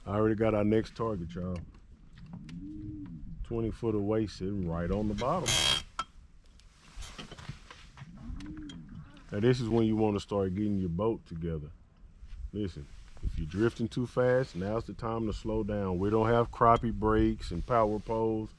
I already got our next target, y'all. 20-foot away, sitting right on the bottom. Now this is when you want to start getting your boat together. Listen, if you're drifting too fast, now's the time to slow down. We don't have crappie brakes and power poles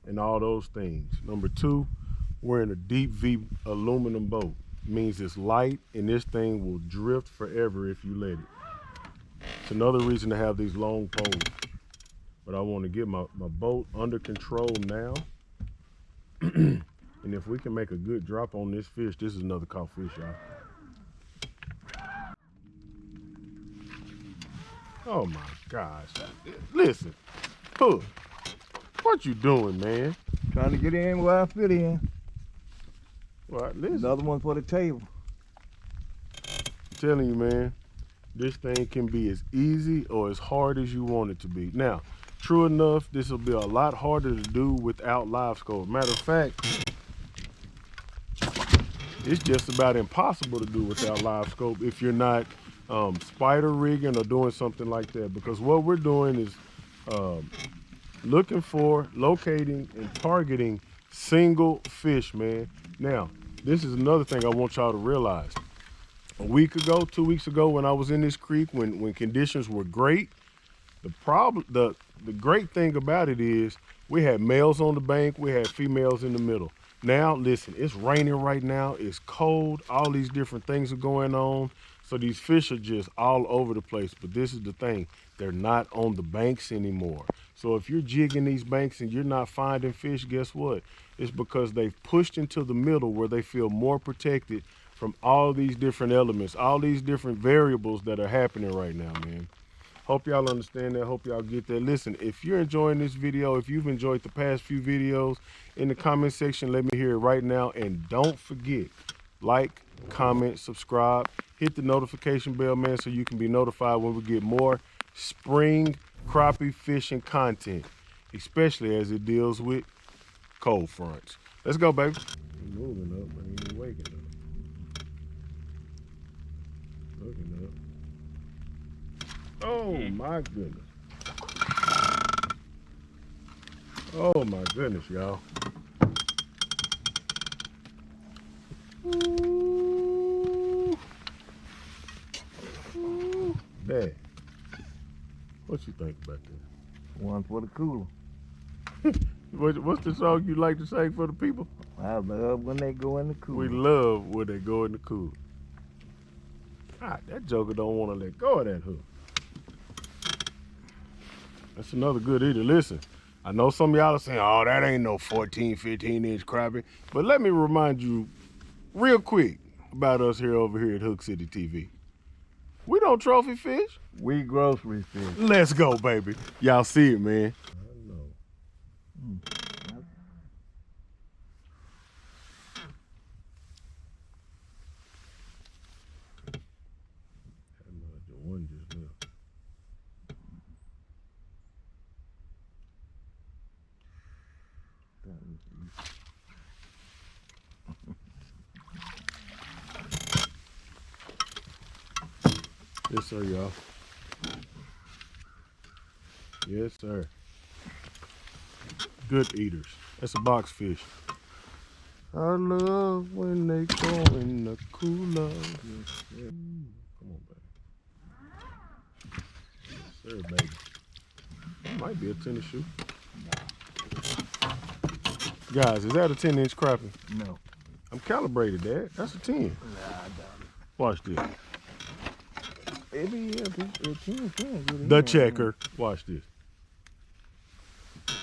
and all those things. Number two, we're in a deep V aluminum boat. It means it's light and this thing will drift forever if you let it. It's another reason to have these long poles. But I want to get my boat under control now. And if we can make a good drop on this fish, this is another caught fish, y'all. Oh my gosh. Listen, Hook, what you doing, man? Trying to get in where I fit in. Well, listen. Another one for the table. I'm telling you, man, this thing can be as easy or as hard as you want it to be. Now, true enough, this will be a lot harder to do without live scope. Matter of fact, it's just about impossible to do without live scope if you're not spider rigging or doing something like that. Because what we're doing is looking for, locating, and targeting single fish, man. Now, this is another thing I want y'all to realize. A week ago, 2 weeks ago, when I was in this creek, when conditions were great, the great thing about it is we had males on the bank, we had females in the middle. Now, listen, it's raining right now, it's cold, all these different things are going on, so these fish are just all over the place. But this is the thing, they're not on the banks anymore. So if you're jigging these banks and you're not finding fish, guess what? It's because they've pushed into the middle where they feel more protected from all these different elements, all these different variables that are happening right now, man. Hope y'all understand that. Hope y'all get that. Listen, if you're enjoying this video, if you've enjoyed the past few videos, in the comment section, let me hear it right now. And don't forget, like, comment, subscribe, hit the notification bell, man, so you can be notified when we get more spring crappie fishing content, especially as it deals with cold fronts. Let's go, baby. You're moving up, but you're waking up. Looking up. Oh my goodness. Oh my goodness, y'all. Dad, what you think about that? One for the cooler. What's the song you like to sing for the people? I love when they go in the cooler. We love when they go in the cooler. Ah, that joker don't want to let go of that hook. That's another good eater. Listen, I know some of y'all are saying, oh, that ain't no 14, 15-inch crappie. But let me remind you real quick about us over here at Hook City TV. We don't trophy fish. We grocery fish. Let's go, baby. Y'all see it, man. I know. One just left. Yes, sir, y'all. Yes, sir. Good eaters. That's a box fish. I love when they go in the cooler. Yes, sir. Come on, baby. Yes, sir, baby. That might be a tennis shoe. Guys, is that a 10-inch crappie? No. I'm calibrated, Dad. That's a 10. Nah, I doubt it. Watch this. Maybe it's 10. The checker. Watch this.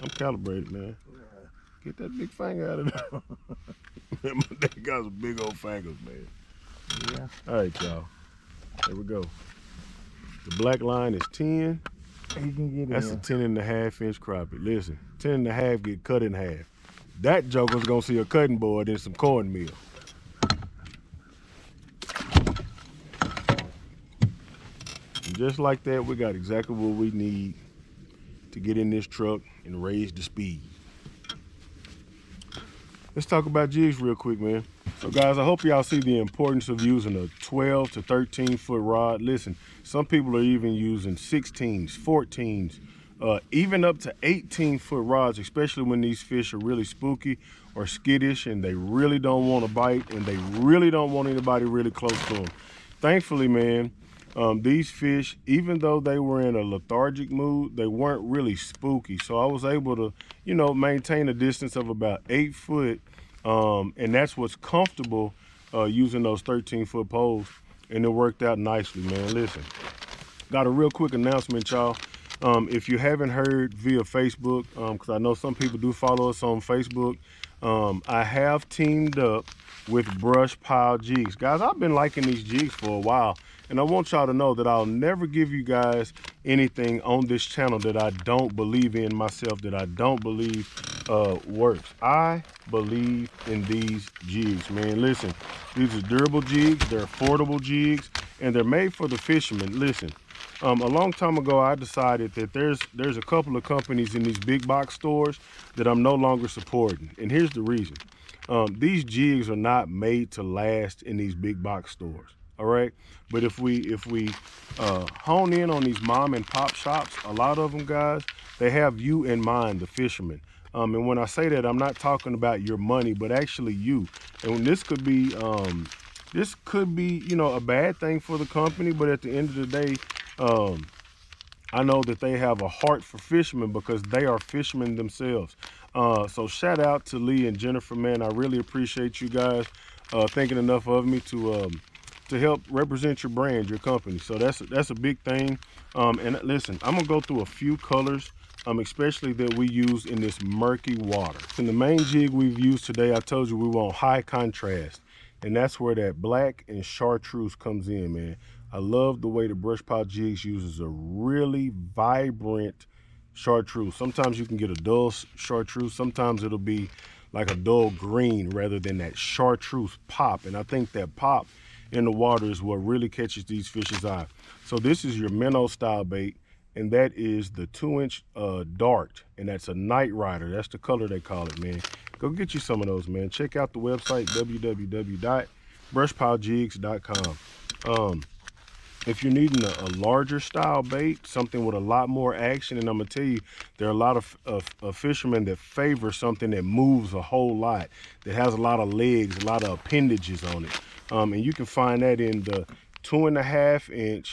I'm calibrated, man. Get that big finger out of there. That got some big old fingers, man. Yeah. All right, y'all. There we go. The black line is 10. You can get That's a 10.5-inch crappie. Listen, 10.5 get cut in half. That joker's gonna see a cutting board and some cornmeal. And just like that, we got exactly what we need to get in this truck and raise the speed. Let's talk about jigs real quick, man. So guys, I hope y'all see the importance of using a 12 to 13 foot rod. Listen, some people are even using 16s, 14s, even up to 18 foot rods, especially when these fish are really spooky or skittish and they really don't want to bite and they really don't want anybody really close to them. Thankfully, man, these fish, even though they were in a lethargic mood, they weren't really spooky. So I was able to, you know, maintain a distance of about 8 foot. And that's what's comfortable using those 13 foot poles. And it worked out nicely, man. Listen, got a real quick announcement, y'all. If you haven't heard via Facebook, because I know some people do follow us on Facebook, I have teamed up with Brush Pile Jigs. Guys, I've been liking these jigs for a while, and I want y'all to know that I'll never give you guys anything on this channel that I don't believe in myself, that I don't believe works. I believe in these jigs, man. Listen, these are durable jigs, they're affordable jigs, and they're made for the fishermen. Listen, a long time ago, I decided that there's a couple of companies in these big box stores that I'm no longer supporting, and here's the reason. These jigs are not made to last in these big box stores, all right? But if we hone in on these mom and pop shops, a lot of them, guys, they have you in mind, the fisherman. And when I say that, I'm not talking about your money, but actually you. And this could be, you know, a bad thing for the company, but at the end of the day, I know that they have a heart for fishermen because they are fishermen themselves. So shout out to Lee and Jennifer, man. I really appreciate you guys thinking enough of me to help represent your brand, your company. So that's a big thing. And listen, I'm gonna go through a few colors, especially that we use in this murky water. In the main jig we've used today, I told you we want high contrast, and that's where that black and chartreuse comes in, man. I love the way the Brush Pile Jigs uses a really vibrant chartreuse. Sometimes you can get a dull chartreuse. Sometimes it'll be like a dull green rather than that chartreuse pop. And I think that pop in the water is what really catches these fish's eye. So this is your minnow style bait, and that is the 2-inch dart, and that's a night rider. That's the color they call it, man. Go get you some of those, man. Check out the website, www.brushpilejigs.com. If you're needing a larger style bait, something with a lot more action, and I'm gonna tell you, there are a lot of fishermen that favor something that moves a whole lot, that has a lot of legs, a lot of appendages on it. And you can find that in the 2.5-inch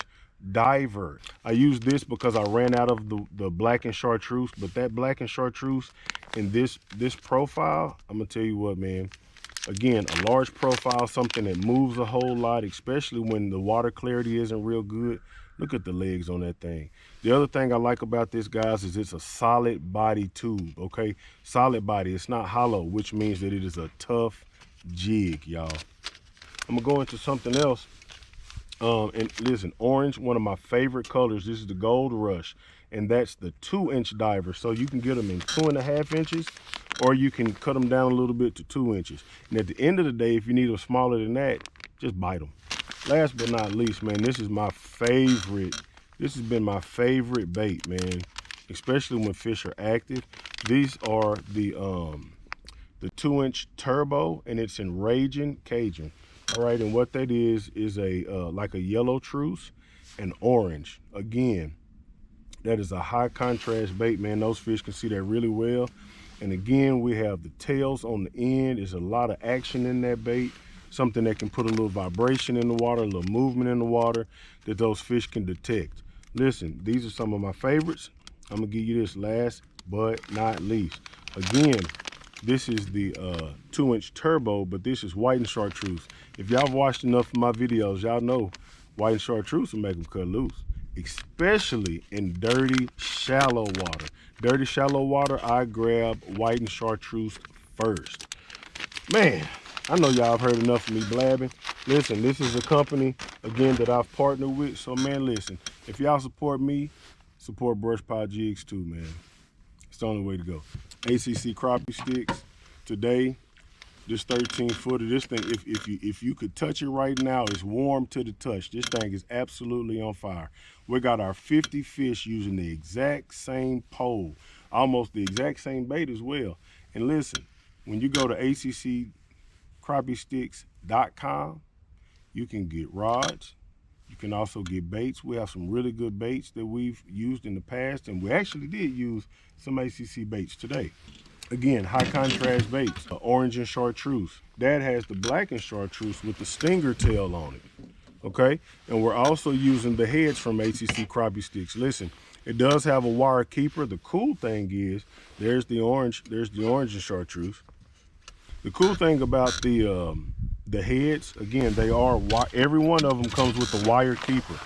diver. I use this because I ran out of the black and chartreuse, but that black and chartreuse in this profile, I'm gonna tell you what, man. Again, a large profile, something that moves a whole lot, especially when the water clarity isn't real good. Look at the legs on that thing. The other thing I like about this, guys, is it's a solid body tube, okay? Solid body, it's not hollow, which means that it is a tough jig, y'all. I'm gonna go into something else. And listen, orange, one of my favorite colors. This is the Gold Rush, and that's the 2-inch diver. So you can get them in 2.5 inches, or you can cut them down a little bit to 2 inches. And at the end of the day, if you need them smaller than that, just bite them. Last but not least, man, this is my favorite. This has been my favorite bait, man, especially when fish are active. These are the 2-inch turbo, and it's in Raging Cajun. All right, and what that is a like a yellow truce and orange. Again, that is a high contrast bait, man. Those fish can see that really well. And again, we have the tails on the end. There's a lot of action in that bait, something that can put a little vibration in the water, a little movement in the water that those fish can detect. Listen, these are some of my favorites. I'm gonna give you this last but not least. Again, this is the 2-inch turbo, but this is white and chartreuse. If y'all watched enough of my videos, y'all know white and chartreuse will make them cut loose, especially in dirty, shallow water. Dirty, shallow water, I grab white and chartreuse first. Man, I know y'all have heard enough of me blabbing. Listen, this is a company, again, that I've partnered with. So, man, listen, if y'all support me, support Brush Pile Jigs too, man. It's the only way to go. ACC crappie sticks today. This 13-footer, this thing, if you could touch it right now, it's warm to the touch. This thing is absolutely on fire. We got our 50 fish using the exact same pole, almost the exact same bait as well. And listen, when you go to ACC ACCCrappiesticks.com. You can get rods. You can also get baits. We have some really good baits that we've used in the past, and we actually did use some ACC baits today. Again, high contrast baits, orange and chartreuse. Dad has the black and chartreuse with the stinger tail on it, okay? And we're also using the heads from ACC Crappie Sticks. Listen, it does have a wire keeper. The cool thing is, there's the orange and chartreuse. The cool thing about the heads, again, every one of them comes with a wire keeper.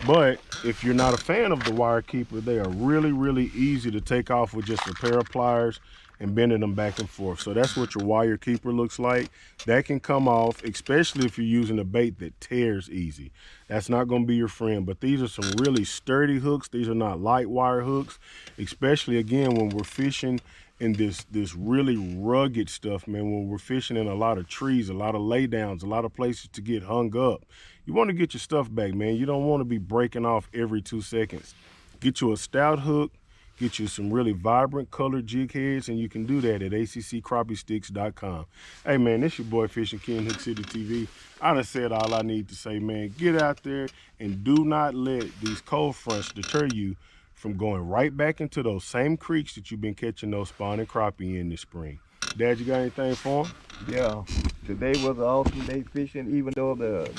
But if you're not a fan of the wire keeper, they are really, really easy to take off with just a pair of pliers and bending them back and forth. So that's what your wire keeper looks like. That can come off, especially if you're using a bait that tears easy. That's not gonna be your friend, but these are some really sturdy hooks. These are not light wire hooks, especially again, when we're fishing in this really rugged stuff, man, when we're fishing in a lot of trees, a lot of laydowns, a lot of places to get hung up. You wanna get your stuff back, man. You don't wanna be breaking off every 2 seconds. Get you a stout hook, get you some really vibrant colored jig heads, and you can do that at ACCCrappiesticks.com. Hey man, this your boy Fishing King, Hook City TV. I done said all I need to say, man. Get out there and do not let these cold fronts deter you from going right back into those same creeks that you've been catching those spawning crappie in this spring. Dad, you got anything for him? Yeah, today was an awesome day fishing, even though the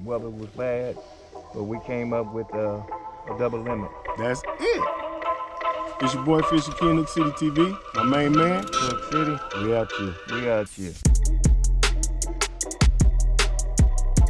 weather was bad, but we came up with a double limit. That's it. It's your boy Fishing King, Hook City TV. My main man, Hook City, we out here. we out here.